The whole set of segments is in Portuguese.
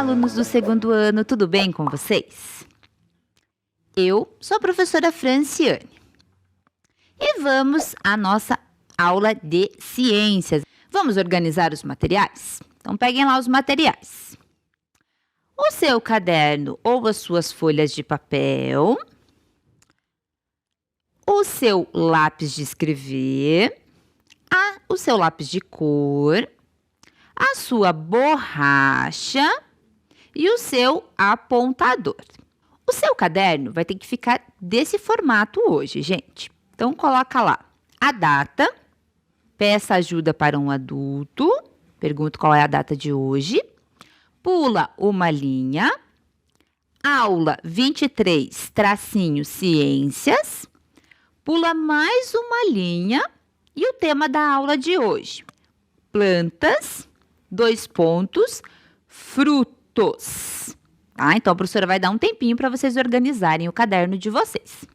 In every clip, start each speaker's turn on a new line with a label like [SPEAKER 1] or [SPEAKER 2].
[SPEAKER 1] alunos do segundo ano, tudo bem com vocês? Eu sou a professora Franciane e vamos à nossa aula de ciências. Vamos organizar os materiais? Então peguem lá os materiais. O seu caderno ou as suas folhas de papel, o seu lápis de escrever, o seu lápis de cor, a sua borracha e o seu apontador. O seu caderno vai ter que ficar desse formato hoje, gente. Então, coloca lá a data, peça ajuda para um adulto, pergunta qual é a data de hoje, pula uma linha, aula 23, tracinho ciências, pula mais uma linha e o tema da aula de hoje, plantas, 2 pontos, frutos. Tá? Então, a professora vai dar um tempinho para vocês organizarem o caderno de vocês.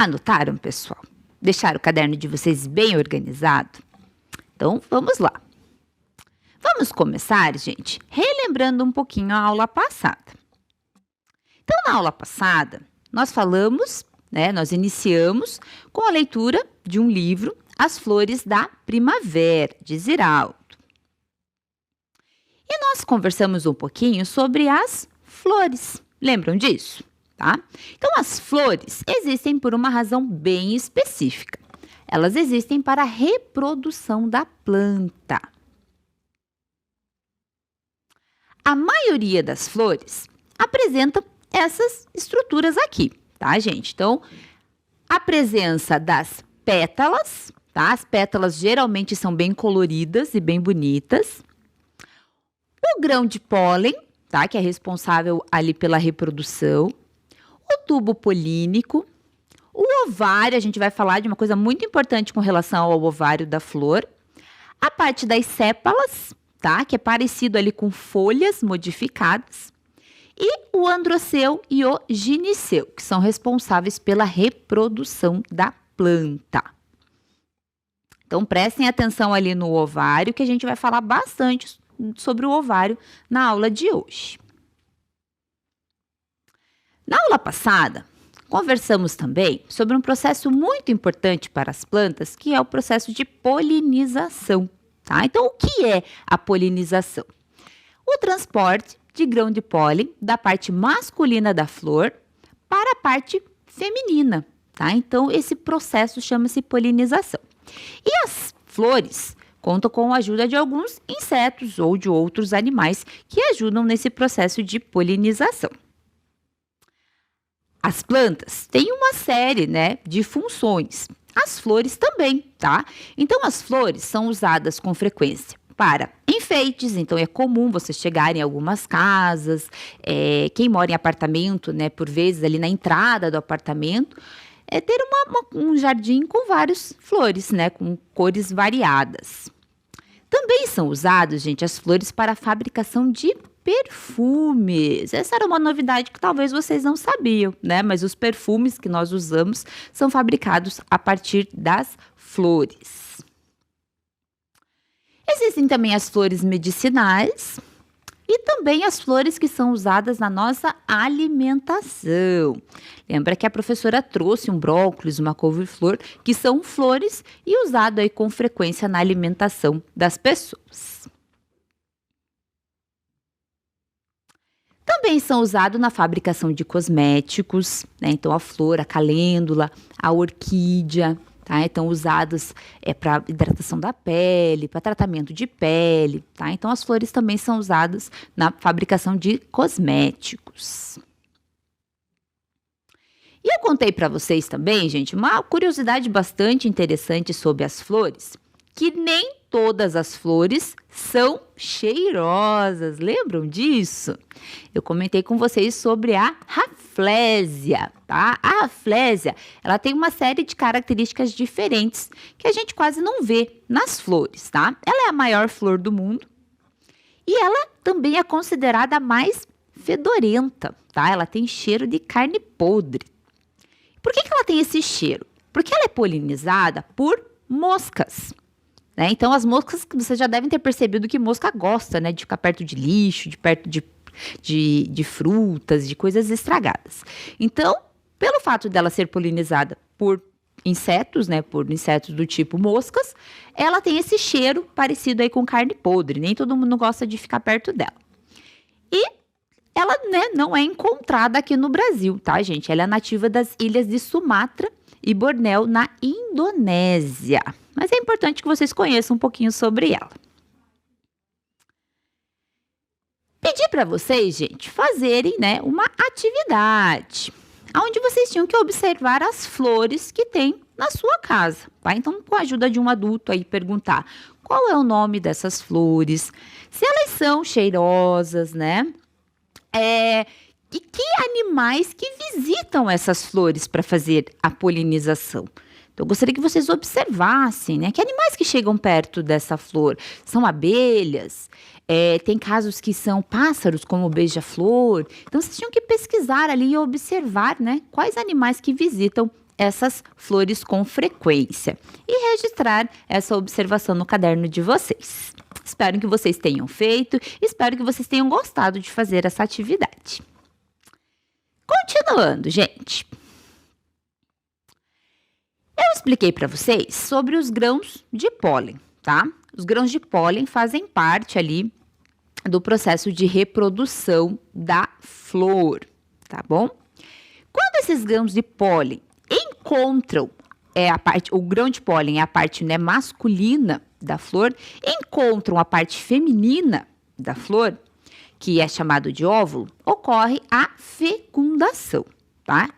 [SPEAKER 1] Anotaram, pessoal? Deixaram o caderno de vocês bem organizado? Então, vamos lá. Vamos começar, gente, relembrando um pouquinho a aula passada. Então, na aula passada, nós nós iniciamos com a leitura de um livro, As Flores da Primavera, de Ziraldo. E nós conversamos um pouquinho sobre as flores. Lembram disso? Tá? Então, as flores existem por uma razão bem específica. Elas existem para a reprodução da planta. A maioria das flores apresenta essas estruturas aqui, tá, gente? Então, a presença das pétalas, tá? As pétalas geralmente são bem coloridas e bem bonitas. O grão de pólen, tá? Que é responsável ali pela reprodução. O tubo polínico. O ovário, a gente vai falar de uma coisa muito importante com relação ao ovário da flor. A parte das sépalas, tá? Que é parecido ali com folhas modificadas. E o androceu e o gineceu, que são responsáveis pela reprodução da planta. Então, prestem atenção ali no ovário, que a gente vai falar bastante sobre o ovário na aula de hoje. Na aula passada, conversamos também sobre um processo muito importante para as plantas, que é o processo de polinização, tá? Então, o que é a polinização? O transporte de grão de pólen da parte masculina da flor para a parte feminina, tá? Então, esse processo chama-se polinização. E as flores contam com a ajuda de alguns insetos ou de outros animais que ajudam nesse processo de polinização. As plantas têm uma série, de funções. As flores também, tá? Então, as flores são usadas com frequência para enfeites, então é comum vocês chegarem em algumas casas, quem mora em apartamento, por vezes ali na entrada do apartamento, ter um jardim com várias flores, com cores variadas. Também são usados, gente, as flores para a fabricação de perfumes. Essa era uma novidade que talvez vocês não sabiam, mas os perfumes que nós usamos são fabricados a partir das flores. Existem também as flores medicinais e também as flores que são usadas na nossa alimentação. Lembra que a professora trouxe um brócolis, uma couve-flor, que são flores e usado aí com frequência na alimentação das pessoas. Também são usados na fabricação de cosméticos, então a flor, a calêndula, a orquídea, tá? Então usados para hidratação da pele, para tratamento de pele, tá? Então as flores também são usadas na fabricação de cosméticos. E eu contei para vocês também, gente, uma curiosidade bastante interessante sobre as flores, que nem todas as flores são cheirosas. Lembram disso? Eu comentei com vocês sobre a raflésia, tá? A raflésia, ela tem uma série de características diferentes que a gente quase não vê nas flores, tá? Ela é a maior flor do mundo e ela também é considerada a mais fedorenta, tá? Ela tem cheiro de carne podre. Por que ela tem esse cheiro? Porque ela é polinizada por moscas. Então, as moscas, vocês já devem ter percebido que mosca gosta, de ficar perto de lixo, de perto de frutas, de coisas estragadas. Então, pelo fato dela ser polinizada por insetos, por insetos do tipo moscas, ela tem esse cheiro parecido aí com carne podre. Nem todo mundo gosta de ficar perto dela. E ela, não é encontrada aqui no Brasil, tá, gente? Ela é nativa das ilhas de Sumatra e Bornéu, na Indonésia. Mas é importante que vocês conheçam um pouquinho sobre ela. Pedi para vocês, gente, fazerem, uma atividade, onde vocês tinham que observar as flores que tem na sua casa, tá? Então, com a ajuda de um adulto aí, perguntar qual é o nome dessas flores, se elas são cheirosas, e que animais que visitam essas flores para fazer a polinização. Então, eu gostaria que vocês observassem, que animais que chegam perto dessa flor são abelhas, tem casos que são pássaros, como o beija-flor. Então, vocês tinham que pesquisar ali e observar, quais animais que visitam essas flores com frequência e registrar essa observação no caderno de vocês. Espero que vocês tenham feito, espero que vocês tenham gostado de fazer essa atividade. Continuando, gente. Eu expliquei para vocês sobre os grãos de pólen, tá? Os grãos de pólen fazem parte ali do processo de reprodução da flor, tá bom? Quando esses grãos de pólen encontram o grão de pólen é a parte, né, masculina da flor, encontram a parte feminina da flor, que é chamado de óvulo, ocorre a fecundação, tá?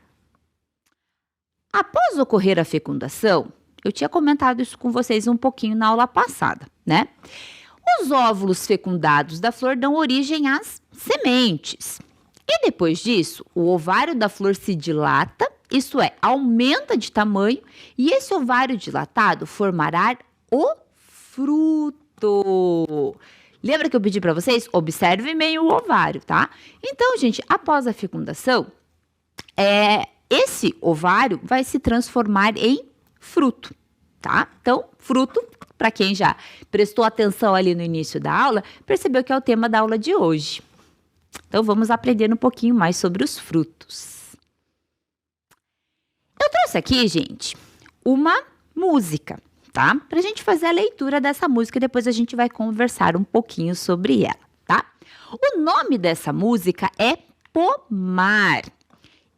[SPEAKER 1] Após ocorrer a fecundação, eu tinha comentado isso com vocês um pouquinho na aula passada, né? Os óvulos fecundados da flor dão origem às sementes. E depois disso, o ovário da flor se dilata, isto é, aumenta de tamanho, e esse ovário dilatado formará o fruto. Lembra que eu pedi para vocês? Observem bem o ovário, tá? Então, gente, após a fecundação, esse ovário vai se transformar em fruto, tá? Então, fruto, para quem já prestou atenção ali no início da aula, percebeu que é o tema da aula de hoje. Então, vamos aprender um pouquinho mais sobre os frutos. Eu trouxe aqui, gente, uma música, tá? Pra gente fazer a leitura dessa música e depois a gente vai conversar um pouquinho sobre ela, tá? O nome dessa música é Pomar.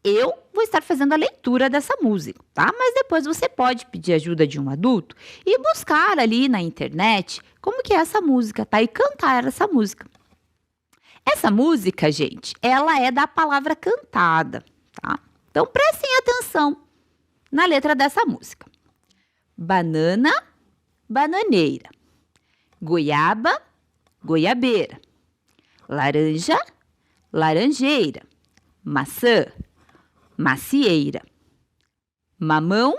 [SPEAKER 1] Eu vou estar fazendo a leitura dessa música, tá? Mas depois você pode pedir ajuda de um adulto e buscar ali na internet como que é essa música, tá? E cantar essa música. Essa música, gente, ela é da palavra cantada, tá? Então, prestem atenção na letra dessa música. Banana, bananeira. Goiaba, goiabeira. Laranja, laranjeira. Maçã, macieira. Mamão,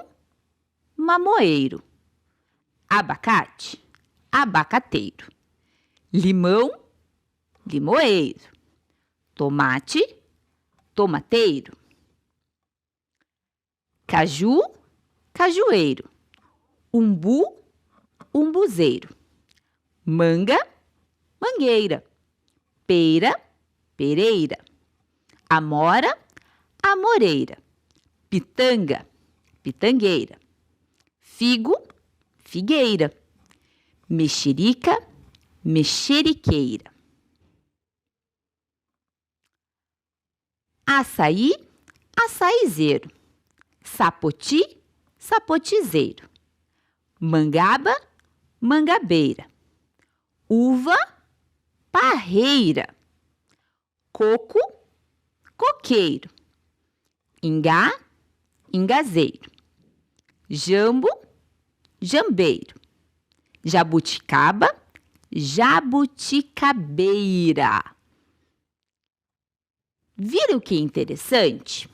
[SPEAKER 1] mamoeiro. Abacate, abacateiro. Limão, limoeiro. Tomate, tomateiro. Caju, cajueiro. Umbu, umbuzeiro. Manga, mangueira. Pera, pereira. Amora, amoreira. Pitanga, pitangueira. Figo, figueira. Mexerica, mexeriqueira. Açaí, açaizeiro. Sapoti, sapotizeiro. Mangaba, mangabeira. Uva, parreira. Coco, coqueiro. Ingá, ingazeiro. Jambo, jambeiro. Jabuticaba, jabuticabeira. Viram que interessante?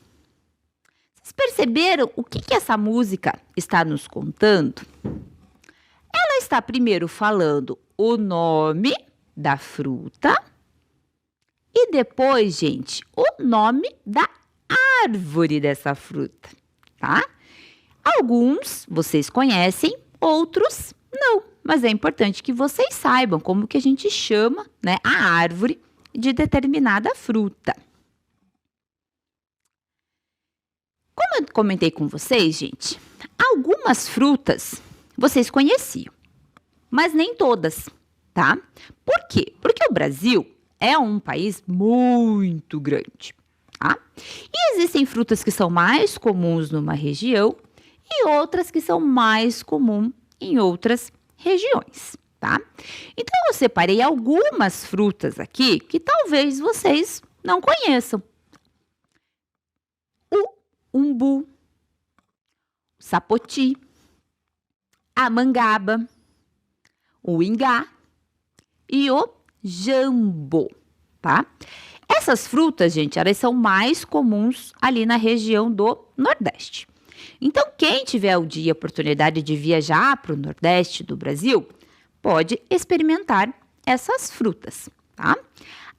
[SPEAKER 1] Vocês perceberam o que essa música está nos contando? Ela está primeiro falando o nome da fruta e depois, gente, o nome da árvore dessa fruta, tá? Alguns vocês conhecem, outros não, mas é importante que vocês saibam como que a gente chama, né, a árvore de determinada fruta. Como eu comentei com vocês, gente, algumas frutas vocês conheciam, mas nem todas, tá? Por quê? Porque o Brasil é um país muito grande, tá? E existem frutas que são mais comuns numa região e outras que são mais comuns em outras regiões, tá? Então, eu separei algumas frutas aqui que talvez vocês não conheçam. Umbu, o sapoti, a mangaba, o ingá e o jambo, tá? Essas frutas, gente, elas são mais comuns ali na região do Nordeste. Então, quem tiver o dia e a oportunidade de viajar para o Nordeste do Brasil, pode experimentar essas frutas, tá?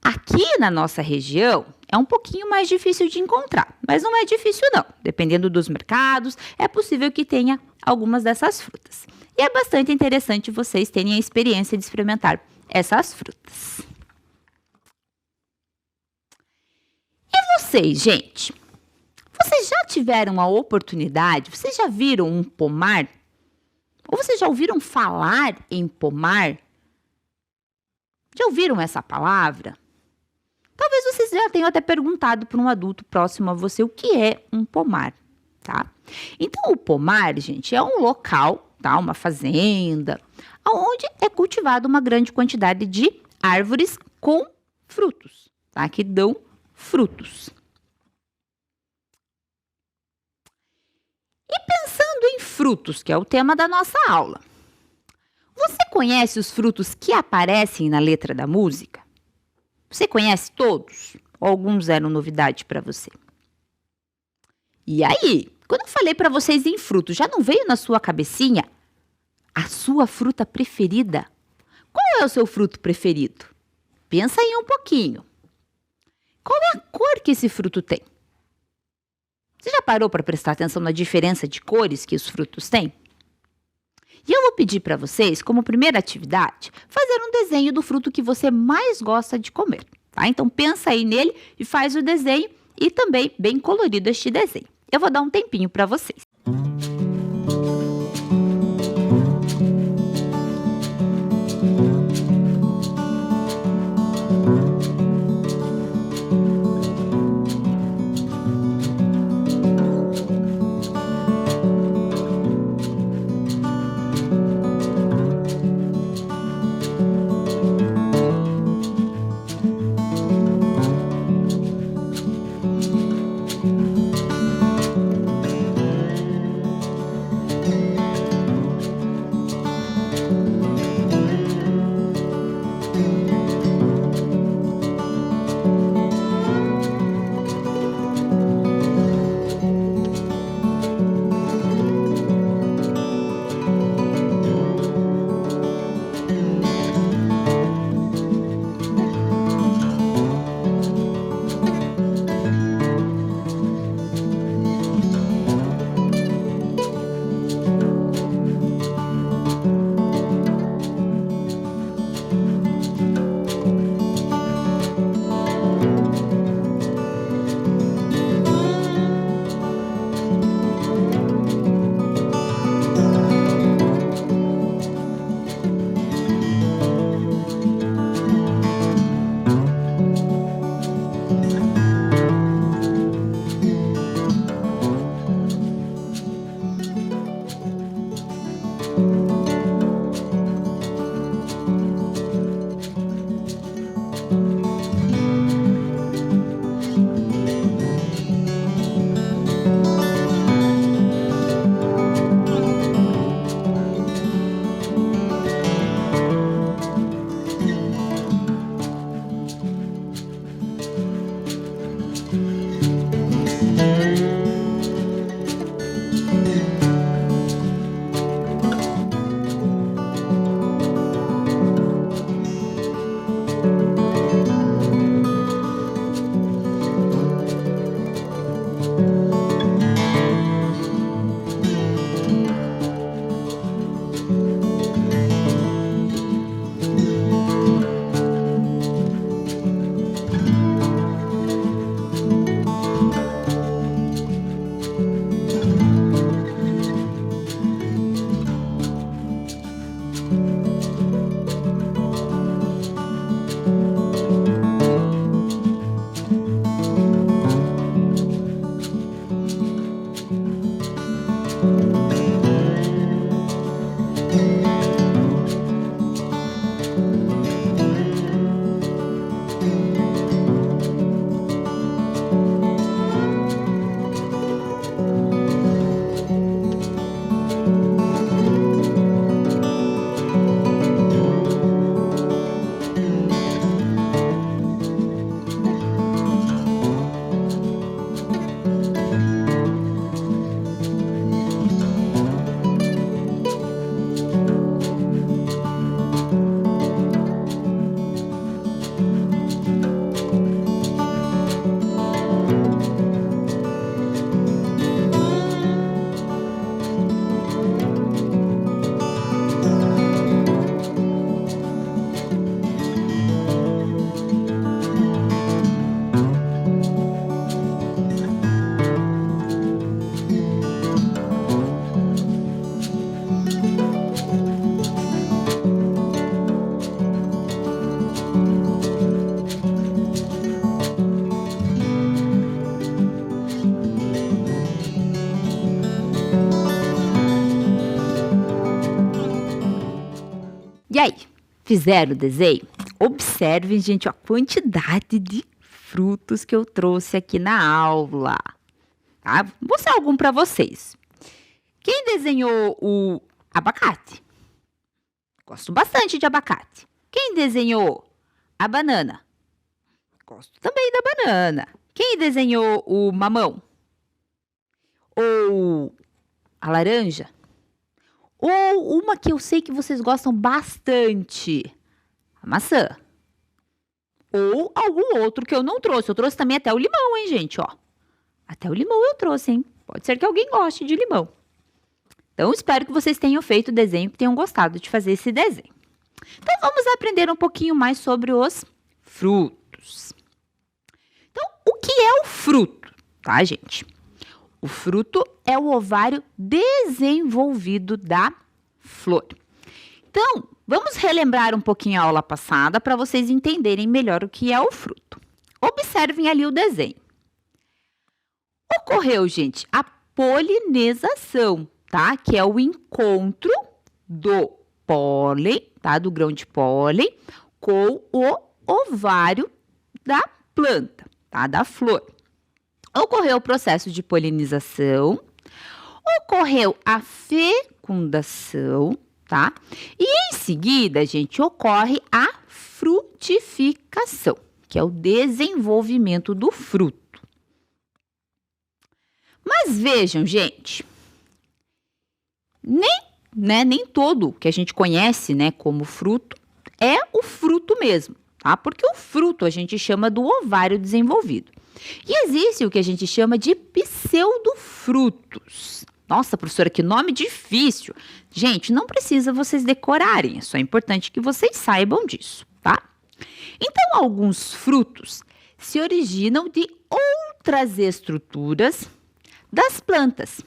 [SPEAKER 1] Aqui na nossa região é um pouquinho mais difícil de encontrar, mas não é difícil não. Dependendo dos mercados, é possível que tenha algumas dessas frutas. E é bastante interessante vocês terem a experiência de experimentar essas frutas. E vocês, gente? Vocês já tiveram a oportunidade? Vocês já viram um pomar? Ou vocês já ouviram falar em pomar? Já ouviram essa palavra? Talvez vocês já tenham até perguntado para um adulto próximo a você o que é um pomar, tá? Então, o pomar, gente, é um local, tá? Uma fazenda, onde é cultivada uma grande quantidade de árvores com frutos, tá? Que dão frutos. E pensando em frutos, que é o tema da nossa aula, você conhece os frutos que aparecem na letra da música? Você conhece todos? Ou alguns eram novidade para você? E aí, quando eu falei para vocês em frutos, já não veio na sua cabecinha a sua fruta preferida? Qual é o seu fruto preferido? Pensa aí um pouquinho. Qual é a cor que esse fruto tem? Você já parou para prestar atenção na diferença de cores que os frutos têm? E eu vou pedir para vocês, como primeira atividade, fazer um desenho do fruto que você mais gosta de comer, tá? Então pensa aí nele e faz o desenho e também bem colorido este desenho. Eu vou dar um tempinho para vocês. E aí, fizeram o desenho? Observem, gente, a quantidade de frutos que eu trouxe aqui na aula. Tá? Vou mostrar algum para vocês. Quem desenhou o abacate? Gosto bastante de abacate. Quem desenhou a banana? Gosto também da banana. Quem desenhou o mamão? Ou a laranja? Ou uma que eu sei que vocês gostam bastante, a maçã. Ou algum outro que eu não trouxe. Eu trouxe também até o limão, hein, gente, ó. Até o limão eu trouxe, hein. Pode ser que alguém goste de limão. Então, espero que vocês tenham feito o desenho, que tenham gostado de fazer esse desenho. Então, vamos aprender um pouquinho mais sobre os frutos. Então, o que é o fruto, tá, gente? O fruto é o ovário desenvolvido da flor. Então, vamos relembrar um pouquinho a aula passada para vocês entenderem melhor o que é o fruto. Observem ali o desenho. Ocorreu, gente, a polinização, tá? Que é o encontro do pólen, tá? Do grão de pólen com o ovário da planta, tá? Da flor. Ocorreu o processo de polinização, ocorreu a fecundação, tá? E em seguida, gente, ocorre a frutificação, que é o desenvolvimento do fruto. Mas vejam, gente, nem todo que a gente conhece, né, como fruto é o fruto mesmo, tá? Porque o fruto a gente chama do ovário desenvolvido. E existe o que a gente chama de pseudofrutos. Nossa, professora, que nome difícil. Gente, não precisa vocês decorarem, é só importante que vocês saibam disso, tá? Então, alguns frutos se originam de outras estruturas das plantas,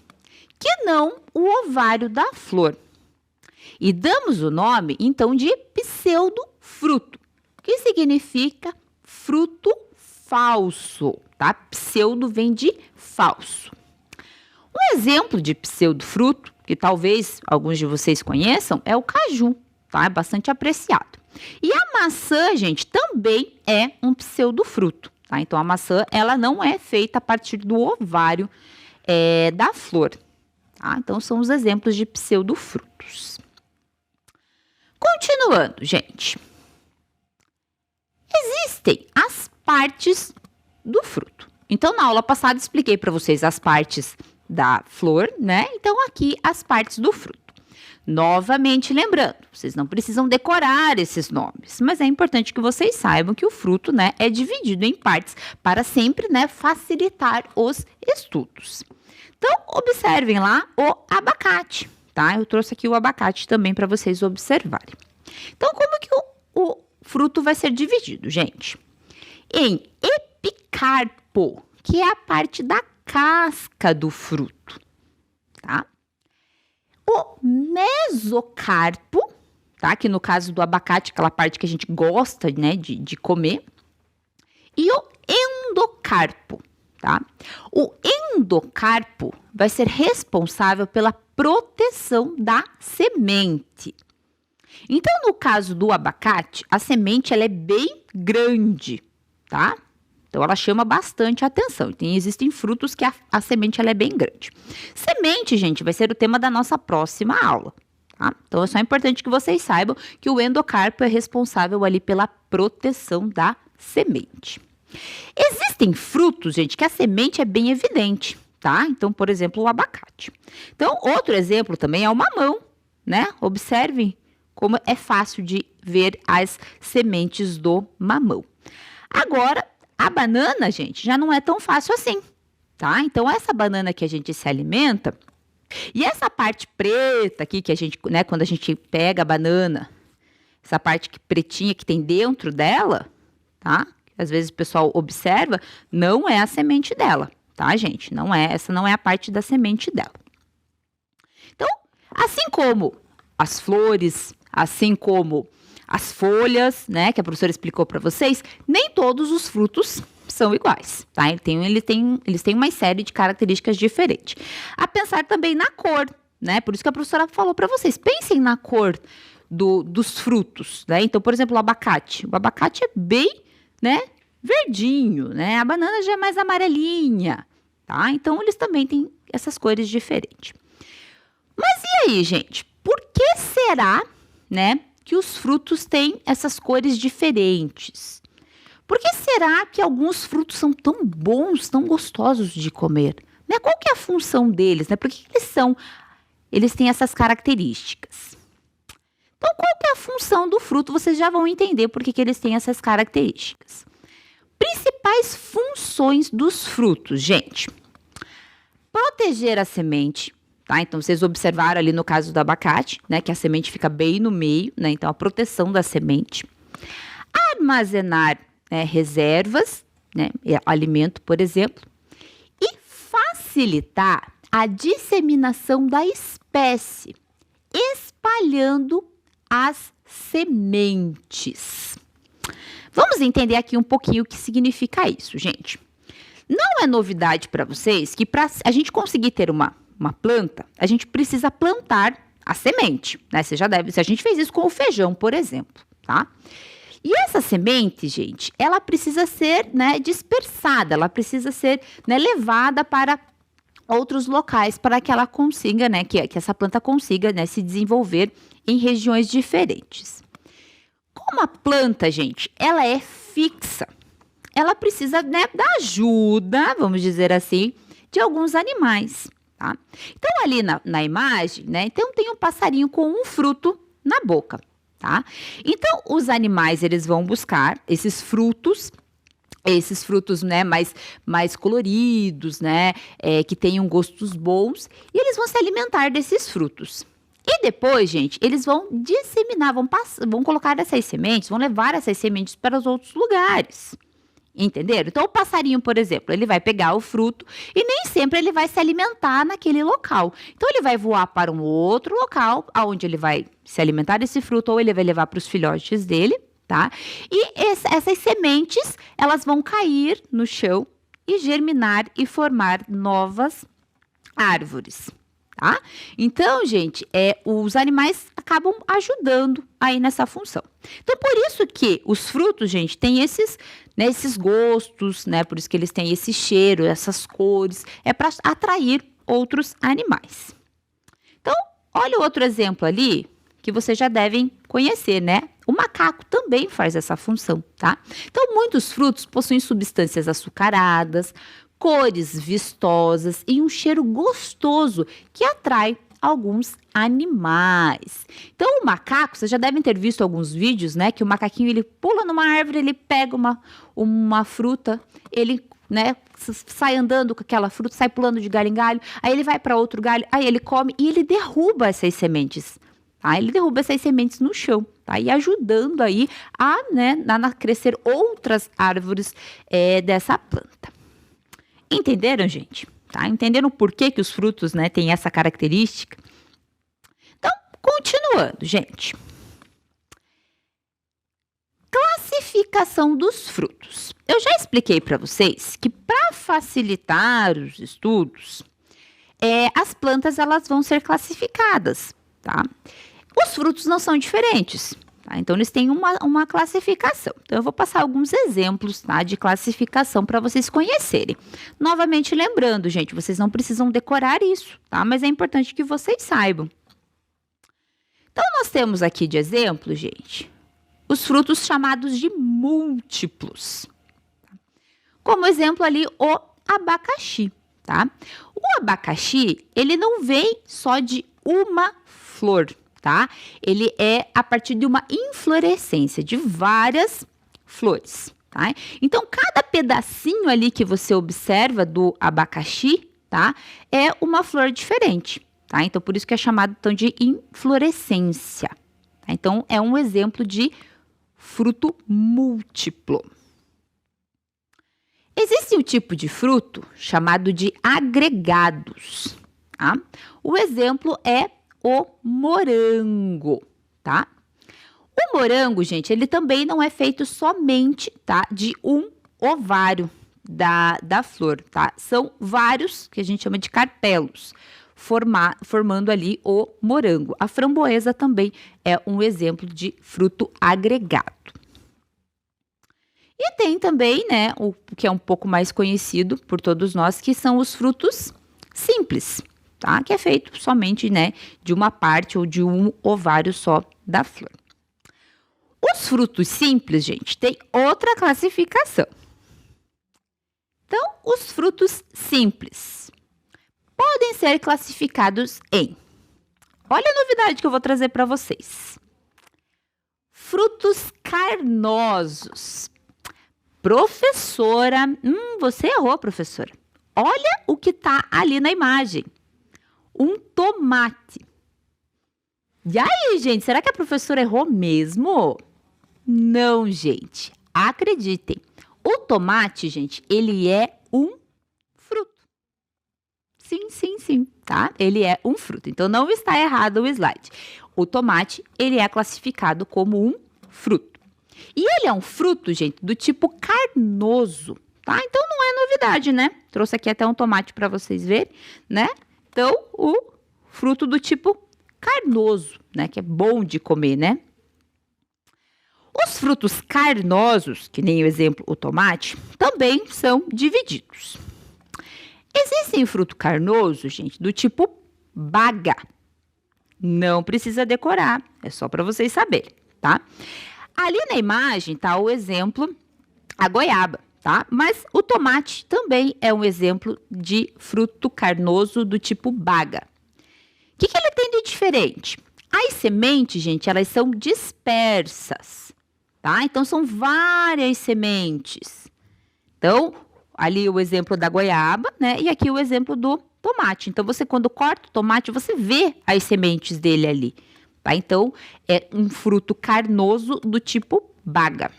[SPEAKER 1] que não o ovário da flor. E damos o nome, então, de pseudofruto, que significa fruto falso, tá? Pseudo vem de falso. Um exemplo de pseudofruto, que talvez alguns de vocês conheçam, é o caju, tá? É bastante apreciado. E a maçã, gente, também é um pseudofruto, tá? Então, a maçã, ela não é feita a partir do ovário da flor, tá? Então, são os exemplos de pseudofrutos. Continuando, gente. Existem as partes do fruto. Então, na aula passada, expliquei para vocês as partes da flor, né? Então, aqui, as partes do fruto. Novamente, lembrando, vocês não precisam decorar esses nomes, mas é importante que vocês saibam que o fruto, né, é dividido em partes para sempre, né, facilitar os estudos. Então, observem lá o abacate, tá? Eu trouxe aqui o abacate também para vocês observarem. Então, como que o fruto vai ser dividido, gente? Em epicarpo, que é a parte da casca do fruto, tá? O mesocarpo, tá? Que no caso do abacate, aquela parte que a gente gosta, né, de comer. E o endocarpo, tá? O endocarpo vai ser responsável pela proteção da semente. Então, no caso do abacate, a semente ela é bem grande, tá? Então, ela chama bastante atenção. Existem frutos que a semente ela é bem grande. Semente, gente, vai ser o tema da nossa próxima aula, tá? Então, é só importante que vocês saibam que o endocarpo é responsável ali pela proteção da semente. Existem frutos, gente, que a semente é bem evidente, tá? Então, por exemplo, o abacate. Então, outro exemplo também é o mamão, né? Observem como é fácil de ver as sementes do mamão. Agora, a banana, gente, já não é tão fácil assim, tá? Então, essa banana que a gente se alimenta, e essa parte preta aqui, que a gente, né, quando a gente pega a banana, essa parte pretinha que tem dentro dela, tá? Às vezes o pessoal observa, não é a semente dela, tá, gente? Não é, essa não é a parte da semente dela. Então, assim como as flores, assim como as folhas, né, que a professora explicou para vocês, nem todos os frutos são iguais, tá? Eles têm uma série de características diferentes. A pensar também na cor, né? Por isso que a professora falou para vocês, pensem na cor dos frutos, né? Então, por exemplo, o abacate. O abacate é bem, né, verdinho, né? A banana já é mais amarelinha, tá? Então, eles também têm essas cores diferentes. Mas e aí, gente? Por que será, né, que os frutos têm essas cores diferentes? Por que será que alguns frutos são tão bons, tão gostosos de comer? Né? Qual que é a função deles? Né? Por que eles têm essas características? Então, qual que é a função do fruto? Vocês já vão entender por que eles têm essas características. Principais funções dos frutos, gente. Proteger a semente, tá? Então, vocês observaram ali no caso do abacate, né? Que a semente fica bem no meio, né? Então, a proteção da semente. Armazenar, né, reservas, né? Alimento, por exemplo. E facilitar a disseminação da espécie, espalhando as sementes. Vamos entender aqui um pouquinho o que significa isso, gente. Não é novidade para vocês que para a gente conseguir ter uma planta, a gente precisa plantar a semente, né? Você já deve, se a gente fez isso com o feijão, por exemplo, tá? E essa semente, gente, ela precisa ser, né, dispersada, ela precisa ser, né, levada para outros locais para que ela consiga, né, que essa planta consiga, né, se desenvolver em regiões diferentes. Como a planta, gente, ela é fixa, ela precisa, né, da ajuda, vamos dizer assim, de alguns animais, tá? Então, ali na imagem, né, então tem um passarinho com um fruto na boca, tá? Então, os animais, eles vão buscar esses frutos, né, mais coloridos, né, que tenham gostos bons, e eles vão se alimentar desses frutos. E depois, gente, eles vão disseminar, vão colocar essas sementes, vão levar essas sementes para os outros lugares. Entenderam? Então, o passarinho, por exemplo, ele vai pegar o fruto e nem sempre ele vai se alimentar naquele local. Então, ele vai voar para um outro local, onde ele vai se alimentar desse fruto, ou ele vai levar para os filhotes dele, tá? E essas sementes, elas vão cair no chão e germinar e formar novas árvores, tá? Então, gente, os animais acabam ajudando aí nessa função. Então, por isso que os frutos, gente, têm esses gostos, né? Por isso que eles têm esse cheiro, essas cores, é para atrair outros animais. Então, olha o outro exemplo ali, que vocês já devem conhecer, né? O macaco também faz essa função, tá? Então, muitos frutos possuem substâncias açucaradas, cores vistosas e um cheiro gostoso que atrai alguns animais. Então, o macaco, vocês já devem ter visto alguns vídeos, né? Que o macaquinho, ele pula numa árvore, ele pega uma fruta, ele, né, sai andando com aquela fruta, sai pulando de galho em galho, aí ele vai para outro galho, aí ele come e ele derruba essas sementes. Tá? Ele derruba essas sementes no chão, tá? E ajudando aí a crescer outras árvores dessa planta. Entenderam, gente? Tá? Entenderam por que os frutos, né, têm essa característica? Então, continuando, gente. Classificação dos frutos. Eu já expliquei para vocês que para facilitar os estudos, as plantas elas vão ser classificadas, tá? Os frutos não são diferentes, tá? Então, eles têm uma classificação. Então, eu vou passar alguns exemplos, tá, de classificação para vocês conhecerem. Novamente, lembrando, gente, vocês não precisam decorar isso, tá? Mas é importante que vocês saibam. Então, nós temos aqui de exemplo, gente, os frutos chamados de múltiplos. Como exemplo ali, o abacaxi, tá? O abacaxi, ele não vem só de uma flor, tá? Ele é a partir de uma inflorescência de várias flores, tá? Então, cada pedacinho ali que você observa do abacaxi, tá? É uma flor diferente, tá? Então, por isso que é chamado então de inflorescência. Tá? Então, é um exemplo de fruto múltiplo. Existe um tipo de fruto chamado de agregados, tá? O exemplo é o morango, tá? O morango, gente, ele também não é feito somente, tá, de um ovário da flor, tá? São vários, que a gente chama de carpelos, formando ali o morango. A framboesa também é um exemplo de fruto agregado. E tem também, né, o que é um pouco mais conhecido por todos nós, que são os frutos simples, tá? Que é feito somente, né, de uma parte ou de um ovário só da flor. Os frutos simples, gente, tem outra classificação. Então, os frutos simples podem ser classificados em... Olha a novidade que eu vou trazer para vocês. Frutos carnosos. Professora, você errou, professora. Olha o que está ali na imagem. Um tomate. E aí, gente, será que a professora errou mesmo? Não, gente. Acreditem. O tomate, gente, ele é um fruto. Sim, tá? Ele é um fruto. Então, não está errado o slide. O tomate, ele é classificado como um fruto. E ele é um fruto, gente, do tipo carnoso, tá? Então, não é novidade, né? Trouxe aqui até um tomate para vocês verem, né? Então, o fruto do tipo carnoso, né? Que é bom de comer, né? Os frutos carnosos, que nem o exemplo o tomate, também são divididos. Existem fruto carnoso, gente, do tipo baga. Não precisa decorar, é só para vocês saberem, tá? Ali na imagem tá o exemplo, a goiaba, tá? Mas o tomate também é um exemplo de fruto carnoso do tipo baga. O que ele tem de diferente? As sementes, gente, elas são dispersas, tá? Então, são várias sementes. Então, ali o exemplo da goiaba, né? E aqui o exemplo do tomate. Então, você quando corta o tomate, você vê as sementes dele ali. Tá? Então, é um fruto carnoso do tipo baga.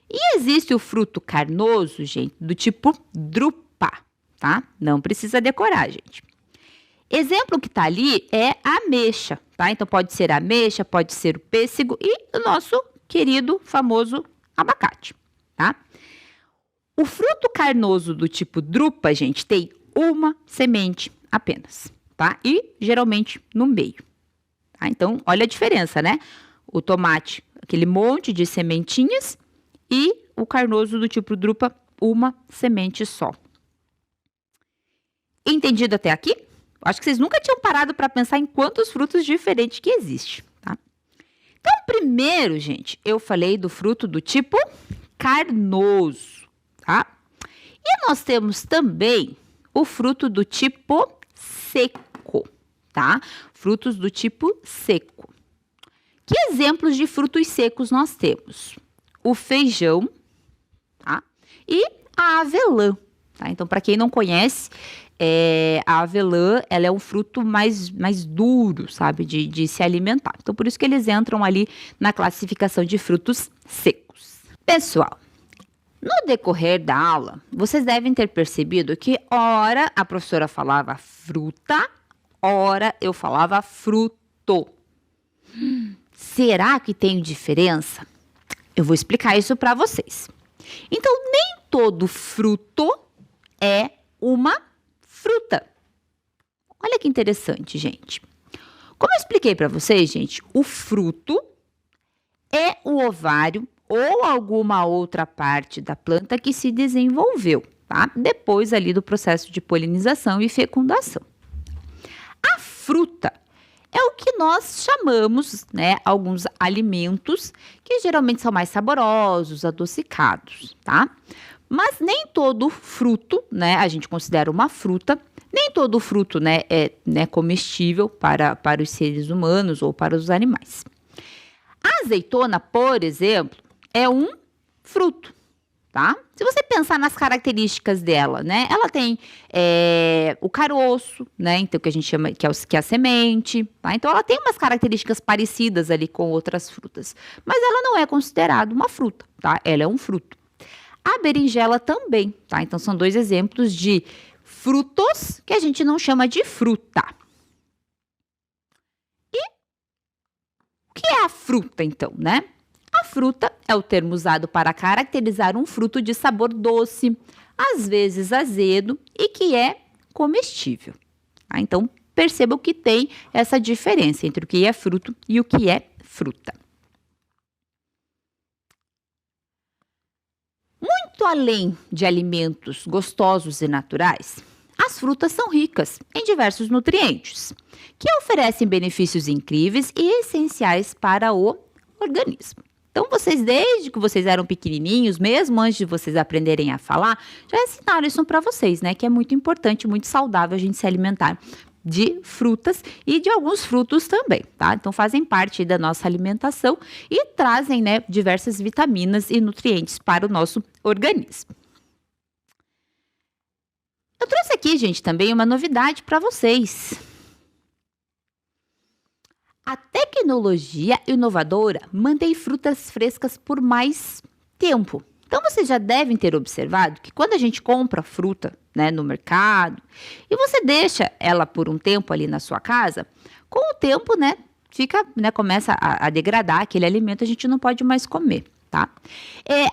[SPEAKER 1] E existe o fruto carnoso, gente, do tipo drupa, tá? Não precisa decorar, gente. Exemplo que tá ali é a ameixa, tá? Então, pode ser a ameixa, pode ser o pêssego e o nosso querido, famoso abacate, tá? O fruto carnoso do tipo drupa, gente, tem uma semente apenas, tá? E geralmente no meio. Tá? Então, olha a diferença, né? O tomate, aquele monte de sementinhas e o carnoso do tipo drupa, uma semente só. Entendido até aqui? Acho que vocês nunca tinham parado para pensar em quantos frutos diferentes que existem, tá? Então, primeiro, gente, eu falei do fruto do tipo carnoso, tá? E nós temos também o fruto do tipo seco, tá? Frutos do tipo seco. Que exemplos de frutos secos nós temos? O feijão, tá? E a avelã, tá? Então, para quem não conhece, a avelã, ela é um fruto mais duro, sabe? De se alimentar. Então, por isso que eles entram ali na classificação de frutos secos. Pessoal, no decorrer da aula, vocês devem ter percebido que, ora, a professora falava fruta, ora, eu falava fruto. Será que tem diferença? Eu vou explicar isso para vocês. Então, nem todo fruto é uma fruta. Olha que interessante, gente. Como eu expliquei para vocês, gente, o fruto é o ovário ou alguma outra parte da planta que se desenvolveu, tá? Depois ali do processo de polinização e fecundação. A fruta é o que nós chamamos, né, alguns alimentos que geralmente são mais saborosos, adocicados, tá? Mas nem todo fruto, né, a gente considera uma fruta, nem todo fruto, né, é comestível para os seres humanos ou para os animais. A azeitona, por exemplo, é um fruto, tá? Se você pensar nas características dela, né, ela tem o caroço, né, então que a gente chama que é a semente, tá? Então ela tem umas características parecidas ali com outras frutas, mas ela não é considerada uma fruta, tá? Ela é um fruto. A berinjela também, tá? Então são dois exemplos de frutos que a gente não chama de fruta. E o que é a fruta, então, né? A fruta é o termo usado para caracterizar um fruto de sabor doce, às vezes azedo, e que é comestível. Tá? Então, percebam que tem essa diferença entre o que é fruto e o que é fruta. Muito além de alimentos gostosos e naturais, as frutas são ricas em diversos nutrientes, que oferecem benefícios incríveis e essenciais para o organismo. Então, vocês, desde que vocês eram pequenininhos, mesmo antes de vocês aprenderem a falar, já ensinaram isso para vocês, né? Que é muito importante, muito saudável a gente se alimentar de frutas e de alguns frutos também, tá? Então, fazem parte da nossa alimentação e trazem, né, diversas vitaminas e nutrientes para o nosso organismo. Eu trouxe aqui, gente, também uma novidade para vocês. A tecnologia inovadora mantém frutas frescas por mais tempo. Então, vocês já devem ter observado que quando a gente compra fruta, né, no mercado e você deixa ela por um tempo ali na sua casa, com o tempo, né, começa a degradar aquele alimento, a gente não pode mais comer, tá?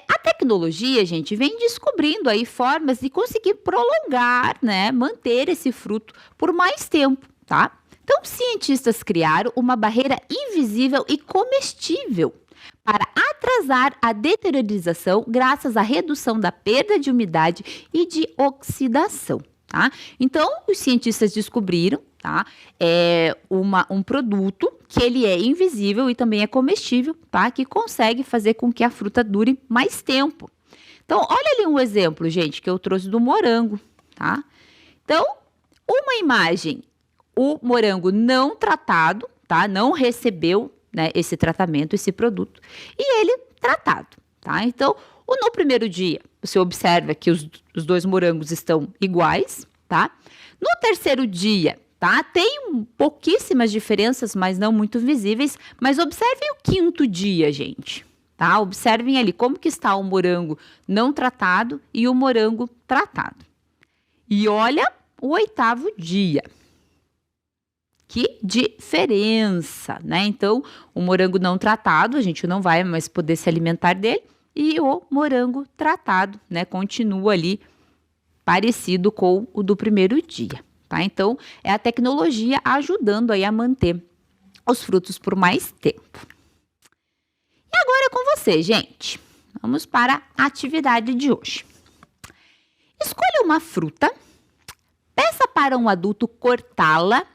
[SPEAKER 1] A tecnologia, gente, vem descobrindo aí formas de conseguir prolongar, né, manter esse fruto por mais tempo, tá? Então, cientistas criaram uma barreira invisível e comestível para atrasar a deteriorização graças à redução da perda de umidade e de oxidação, tá? Então, os cientistas descobriram, tá? Um produto que ele é invisível e também é comestível, tá? Que consegue fazer com que a fruta dure mais tempo. Então, olha ali um exemplo, gente, que eu trouxe do morango, tá? Então, uma imagem, o morango não tratado, tá? Não recebeu, né, esse tratamento, esse produto, e ele tratado, tá? Então, no primeiro dia, você observa que os dois morangos estão iguais, tá? No terceiro dia, tá? Tem pouquíssimas diferenças, mas não muito visíveis, mas observem o quinto dia, gente, tá? Observem ali como que está o morango não tratado e o morango tratado. E olha o oitavo dia. Que diferença, né? Então, o morango não tratado, a gente não vai mais poder se alimentar dele, e o morango tratado, né, continua ali parecido com o do primeiro dia, tá? Então, é a tecnologia ajudando aí a manter os frutos por mais tempo. E agora é com você, gente. Vamos para a atividade de hoje. Escolha uma fruta, peça para um adulto cortá-la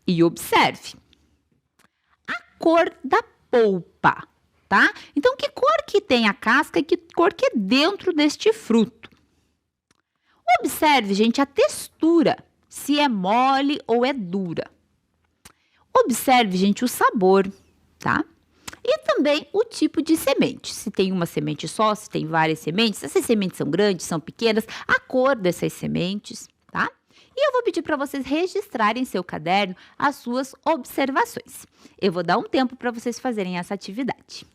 [SPEAKER 1] e observe a cor da polpa, tá? Então, que cor que tem a casca e que cor que é dentro deste fruto? Observe, gente, a textura, se é mole ou é dura. Observe, gente, o sabor, tá? E também o tipo de semente, se tem uma semente só, se tem várias sementes, se essas sementes são grandes, são pequenas, a cor dessas sementes, tá? E eu vou pedir para vocês registrarem em seu caderno as suas observações. Eu vou dar um tempo para vocês fazerem essa atividade.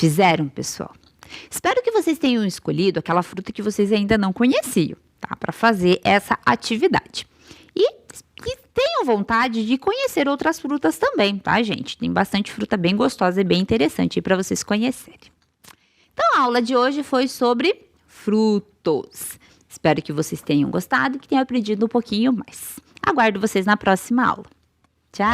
[SPEAKER 1] Fizeram, pessoal? Espero que vocês tenham escolhido aquela fruta que vocês ainda não conheciam, tá? Para fazer essa atividade. E tenham vontade de conhecer outras frutas também, tá, gente? Tem bastante fruta bem gostosa e bem interessante para vocês conhecerem. Então, a aula de hoje foi sobre frutos. Espero que vocês tenham gostado e que tenham aprendido um pouquinho mais. Aguardo vocês na próxima aula. Tchau!